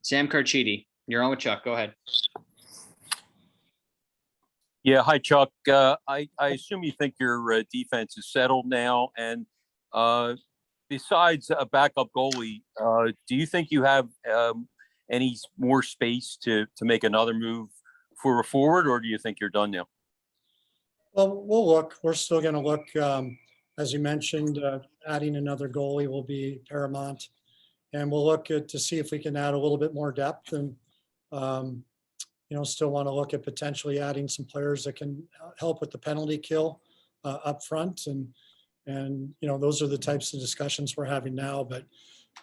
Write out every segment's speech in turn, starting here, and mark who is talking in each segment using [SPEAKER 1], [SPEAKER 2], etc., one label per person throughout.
[SPEAKER 1] Sam Carchidi, you're on with Chuck. Go ahead.
[SPEAKER 2] Yeah, hi, Chuck. I assume you think your defense is settled now. And besides a backup goalie, do you think you have any more space to make another move for a forward, or do you think you're done now?
[SPEAKER 3] Well, we'll look. We're still going to look. As you mentioned, adding another goalie will be paramount. And we'll look to see if we can add a little bit more depth and, still want to look at potentially adding some players that can help with the penalty kill up front. And those are the types of discussions we're having now. But,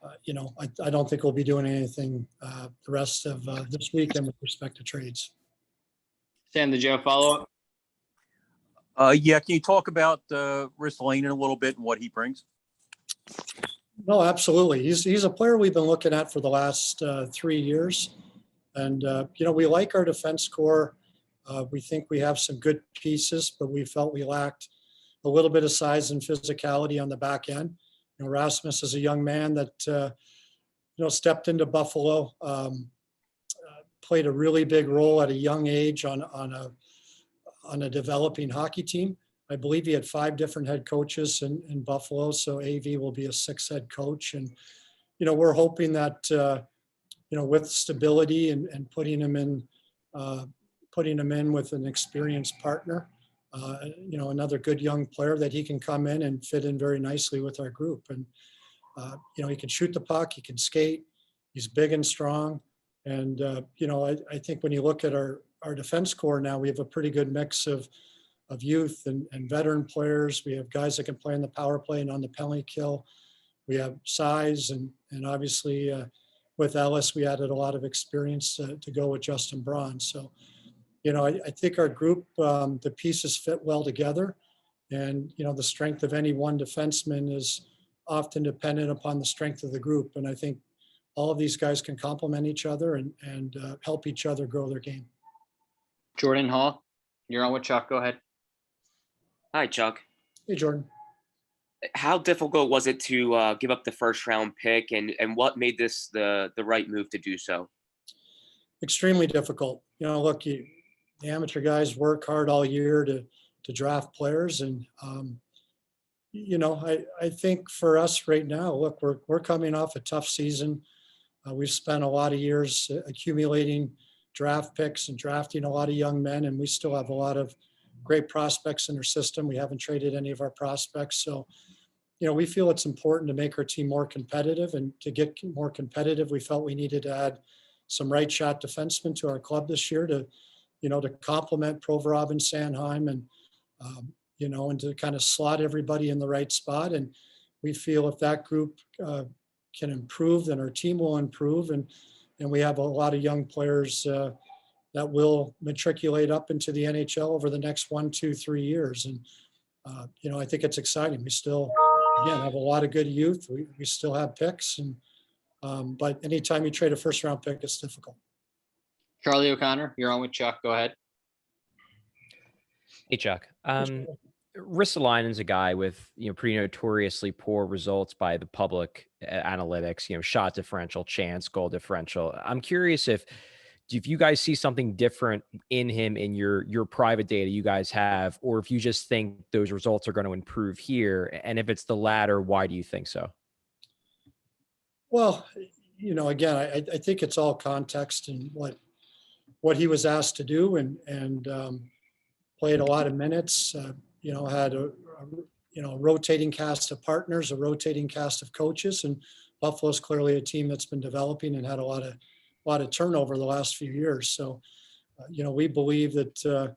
[SPEAKER 3] I don't think we'll be doing anything the rest of this weekend with respect to trades.
[SPEAKER 1] Sam, did you have a follow-up?
[SPEAKER 2] Yeah, can you talk about Ristolainen a little bit and what he brings?
[SPEAKER 3] No, absolutely. He's a player we've been looking at for the last 3 years. And, we like our defense core. We think we have some good pieces, but we felt we lacked a little bit of size and physicality on the back end. Rasmus is a young man that, stepped into Buffalo, played a really big role at a young age on a developing hockey team. I believe he had 5 different head coaches in Buffalo, so AV will be a 6th head coach. And, we're hoping that, with stability and putting him in with an experienced partner, another good young player, that he can come in and fit in very nicely with our group. And, he can shoot the puck, he can skate, he's big and strong. And, I think when you look at our defense core now, we have a pretty good mix of youth and veteran players. We have guys that can play in the power play and on the penalty kill. We have size and obviously with Ellis, we added a lot of experience to go with Justin Braun. So, I think our group, the pieces fit well together. And, the strength of any one defenseman is often dependent upon the strength of the group. And I think all of these guys can complement each other and help each other grow their game.
[SPEAKER 1] Jordan Hall, you're on with Chuck. Go ahead.
[SPEAKER 4] Hi, Chuck.
[SPEAKER 3] Hey, Jordan.
[SPEAKER 4] How difficult was it to give up the first round pick, and what made this the right move to do so?
[SPEAKER 3] Extremely difficult. Look, the amateur guys work hard all year to draft players. And, I think for us right now, look, we're coming off a tough season. We've spent a lot of years accumulating draft picks and drafting a lot of young men, and we still have a lot of great prospects in our system. We haven't traded any of our prospects. So, we feel it's important to make our team more competitive, and to get more competitive, we felt we needed to add some right shot defensemen to our club this year to complement Provorov and Sanheim and, and to kind of slot everybody in the right spot. And we feel if that group can improve, then our team will improve. And we have a lot of young players that will matriculate up into the NHL over the next 1, 2, 3 years. And, I think it's exciting. We still, again, have a lot of good youth. We still have picks. And but anytime you trade a first round pick, it's difficult.
[SPEAKER 1] Charlie O'Connor, you're on with Chuck. Go ahead.
[SPEAKER 5] Hey, Chuck. Ristolainen's a guy with, pretty notoriously poor results by the public analytics, shot differential, chance, goal differential. I'm curious if you guys see something different in him in your private data you guys have, or if you just think those results are going to improve here. And if it's the latter, why do you think so?
[SPEAKER 3] Well, again, I think it's all context and what he was asked to do, and played a lot of minutes, had a rotating cast of partners, a rotating cast of coaches, and Buffalo's clearly a team that's been developing and had a lot of turnover the last few years. So, we believe that,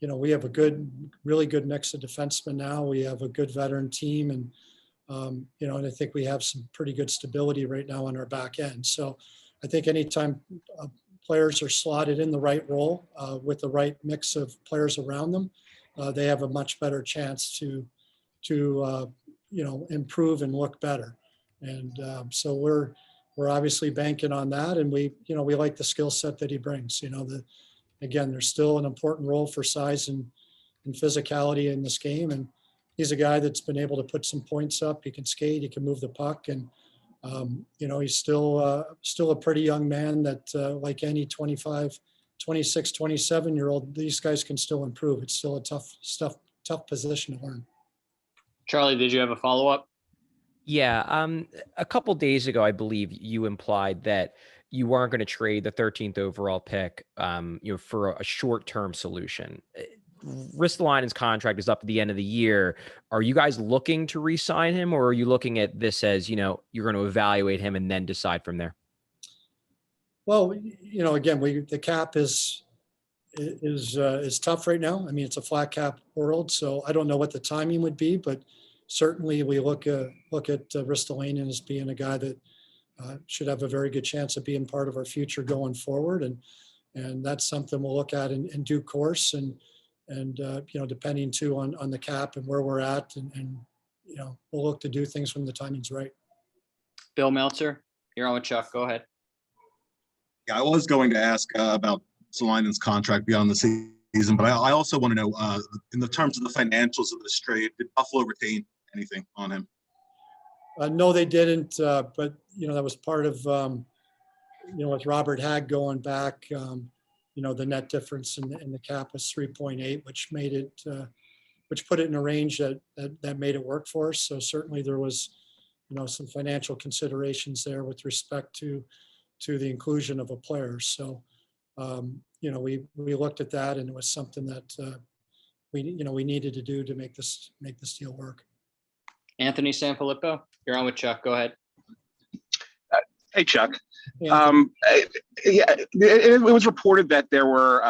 [SPEAKER 3] we have a really good mix of defensemen now. We have a good veteran team, and, and I think we have some pretty good stability right now on our back end. So I think anytime players are slotted in the right role with the right mix of players around them, they have a much better chance to improve and look better. And so we're obviously banking on that, and we like the skill set that he brings. Again, there's still an important role for size and physicality in this game, and he's a guy that's been able to put some points up. He can skate, he can move the puck, and He's still a pretty young man that like any 25, 26, 27-year-old, these guys can still improve. It's still a tough position to learn.
[SPEAKER 1] Charlie, did you have a follow-up?
[SPEAKER 5] Yeah. A couple days ago, I believe you implied that you weren't going to trade the 13th overall pick, for a short-term solution. Ristolainen's contract is up at the end of the year. Are you guys looking to re-sign him, or are you looking at this as, you're going to evaluate him and then decide from there?
[SPEAKER 3] Well, again, the cap is tough right now. I mean, it's a flat cap world, so I don't know what the timing would be, but certainly we look at Ristolainen as being a guy that should have a very good chance of being part of our future going forward, and that's something we'll look at in due course, and depending too on the cap and where we're at, and we'll look to do things when the timing's right.
[SPEAKER 1] Bill Meltzer, you're on with Chuck. Go ahead.
[SPEAKER 6] Yeah, I was going to ask about Ristolainen's contract beyond the season, but I also want to know, in the terms of the financials of this trade, did Buffalo retain anything on him?
[SPEAKER 3] No, they didn't. But that was part of with Robert Hagg going back. The net difference in the cap was 3.8, which put it in a range that made it work for us. So certainly there was some financial considerations there with respect to the inclusion of a player. So we looked at that, and it was something that we needed to do to make this deal work.
[SPEAKER 1] Anthony Sanfilippo, you're on with Chuck. Go ahead.
[SPEAKER 7] Hey, Chuck.
[SPEAKER 3] Yeah.
[SPEAKER 7] It was reported that there were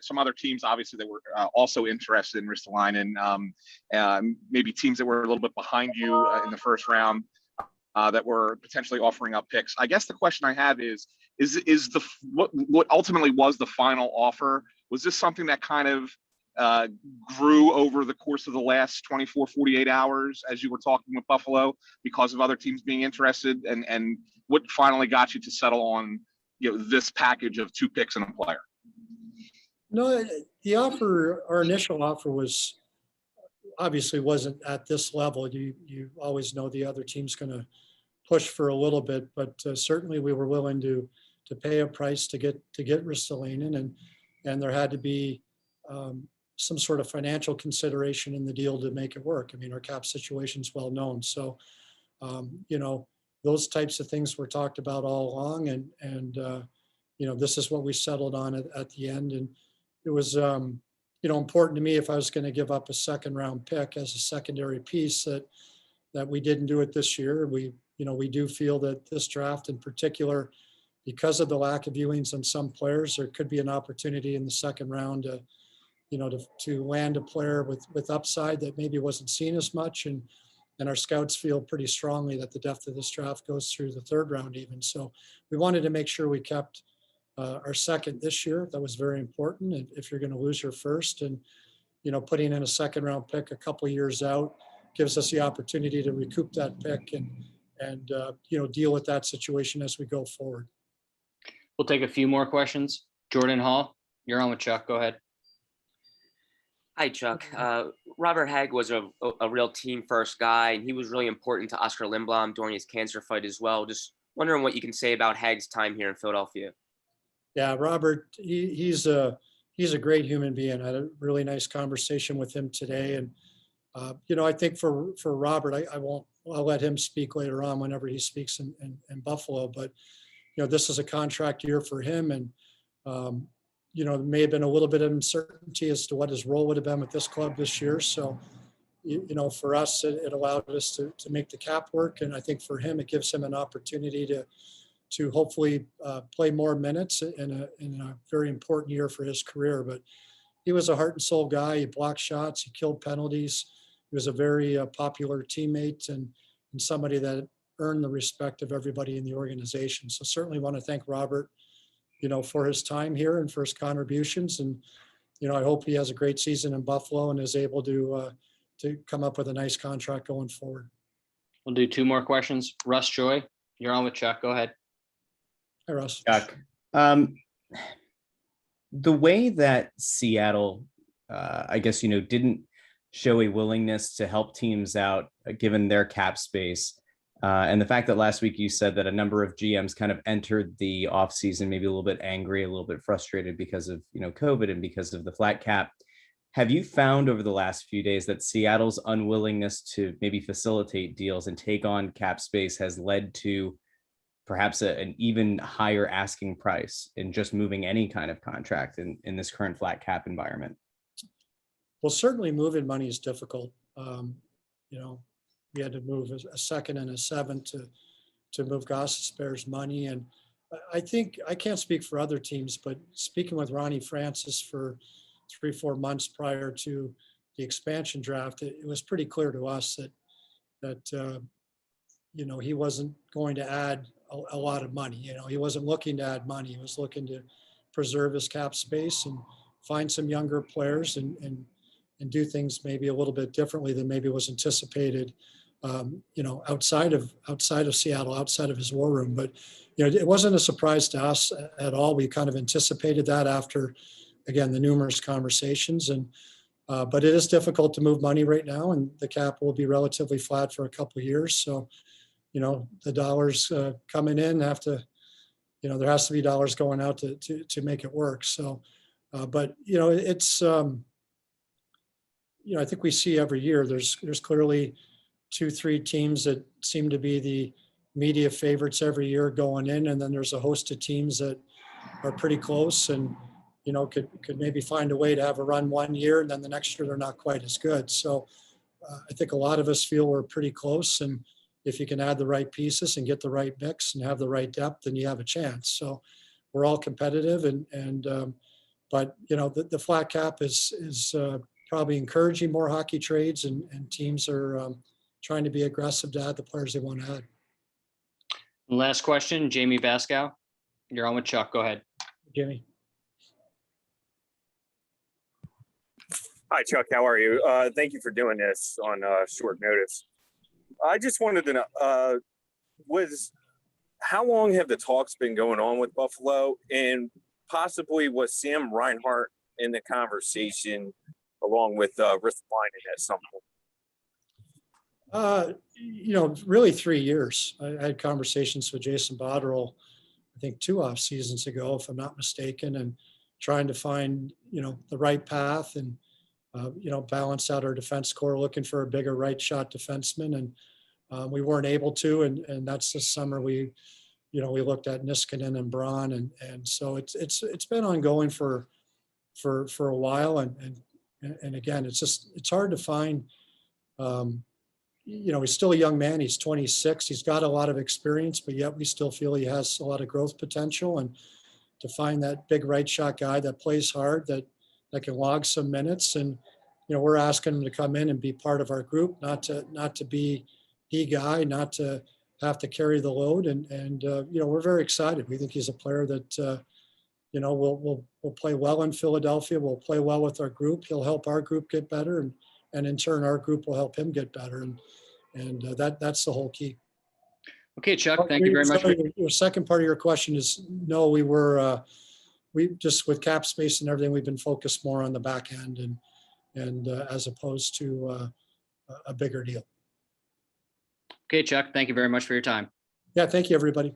[SPEAKER 7] some other teams, obviously, that were also interested in Ristolainen. Maybe teams that were a little bit behind you in the first round that were potentially offering up picks. I guess the question I have is what ultimately was the final offer? Was this something that kind of grew over the course of the last 24, 48 hours as you were talking with Buffalo because of other teams being interested, and what finally got you to settle on this package of 2 picks and a player?
[SPEAKER 3] No, our initial offer obviously wasn't at this level. You always know the other team's going to push for a little bit, but certainly we were willing to pay a price to get Ristolainen, and there had to be some sort of financial consideration in the deal to make it work. I mean, our cap situation is well known. So, those types of things were talked about all along, and this is what we settled on at the end. And it was, important to me, if I was going to give up a second round pick as a secondary piece, that we didn't do it this year. We do feel that this draft in particular, because of the lack of viewings on some players, there could be an opportunity in the second round to land a player with upside that maybe wasn't seen as much. And our scouts feel pretty strongly that the depth of this draft goes through the third round even. So we wanted to make sure we kept our second this year. That was very important. And if you're going to lose your first, and, putting in a second round pick a couple of years out gives us the opportunity to recoup that pick and deal with that situation as we go forward.
[SPEAKER 1] We'll take a few more questions. Jordan Hall, you're on with Chuck. Go ahead.
[SPEAKER 4] Hi, Chuck. Robert Hagg was a real team first guy, and he was really important to Oscar Lindblom during his cancer fight as well. Just wondering what you can say about Hagg's time here in Philadelphia. Yeah,
[SPEAKER 3] Robert, he's a great human being. I had a really nice conversation with him today. And, I think for Robert, I'll let him speak later on whenever he speaks in Buffalo, but, this is a contract year for him. And, there may have been a little bit of uncertainty as to what his role would have been with this club this year. So, for us, it allowed us to make the cap work. And I think for him, it gives him an opportunity to hopefully play more minutes in a very important year for his career. But he was a heart and soul guy. He blocked shots. He killed penalties. He was a very popular teammate and somebody that earned the respect of everybody in the organization. So certainly want to thank Robert, for his time here and for his contributions. And, I hope he has a great season in Buffalo and is able to come up with a nice contract going forward.
[SPEAKER 1] We'll do 2 more questions. Russ Joy, you're on with Chuck. Go ahead.
[SPEAKER 3] Hi, Russ.
[SPEAKER 8] Chuck, the way that Seattle, didn't show a willingness to help teams out given their cap space, And the fact that last week you said that a number of GMs kind of entered the offseason maybe a little bit angry, a little bit frustrated because of, COVID and because of the flat cap. Have you found over the last few days that Seattle's unwillingness to maybe facilitate deals and take on cap space has led to perhaps an even higher asking price in just moving any kind of contract in this current flat cap environment?
[SPEAKER 3] Well, certainly moving money is difficult. We had to move a second and a seventh to move Gostisbehere's money. And I think, I can't speak for other teams, but speaking with Ronnie Francis for 3-4 months prior to the expansion draft, it was pretty clear to us that he wasn't going to add a lot of money. He wasn't looking to add money. He was looking to preserve his cap space and find some younger players and do things maybe a little bit differently than maybe was anticipated, outside of Seattle, outside of his war room. But, it wasn't a surprise to us at all. We kind of anticipated that after, again, the numerous conversations. But it is difficult to move money right now, and the cap will be relatively flat for a couple of years. So, the dollars coming in have to, there has to be dollars going out to make it work. So, but, it's, I think we see every year there's clearly 2-3 teams that seem to be the media favorites every year going in. And then there's a host of teams that are pretty close and, could maybe find a way to have a run one year, and then the next year they're not quite as good. So I think a lot of us feel we're pretty close. And if you can add the right pieces and get the right mix and have the right depth, then you have a chance. So we're all competitive but the flat cap is probably encouraging more hockey trades, and teams are trying to be aggressive to add the players they want to add.
[SPEAKER 1] Last question, Jamie Baskow. You're on with Chuck. Go ahead.
[SPEAKER 3] Jimmy.
[SPEAKER 9] Hi, Chuck. How are you? Thank you for doing this on short notice. I just wanted to know, how long have the talks been going on with Buffalo, and possibly was Sam Reinhart in the conversation along with Ristolainen at some point?
[SPEAKER 3] Really 3 years. I had conversations with Jason Botterill, I think 2 off seasons ago, if I'm not mistaken, and trying to find, the right path and, balance out our defense core, looking for a bigger right shot defenseman. And we weren't able to, and that's this summer we looked at Niskanen and Braun. And so it's been ongoing for a while. And again, it's hard to find, he's still a young man. He's 26. He's got a lot of experience, but yet we still feel he has a lot of growth potential. And to find that big right shot guy that plays hard, that can log some minutes. And, we're asking him to come in and be part of our group, not to be the guy, not to have to carry the load. And we're very excited. We think he's a player that, will play well in Philadelphia. We'll play well with our group. He'll help our group get better, and in turn, our group will help him get better. And that's the whole key.
[SPEAKER 1] Okay, Chuck, thank you very much.
[SPEAKER 3] Your second part of your question is no. We just with cap space and everything, we've been focused more on the back end and as opposed to a bigger deal.
[SPEAKER 1] Okay, Chuck, thank you very much for your time.
[SPEAKER 3] Yeah, thank you, everybody.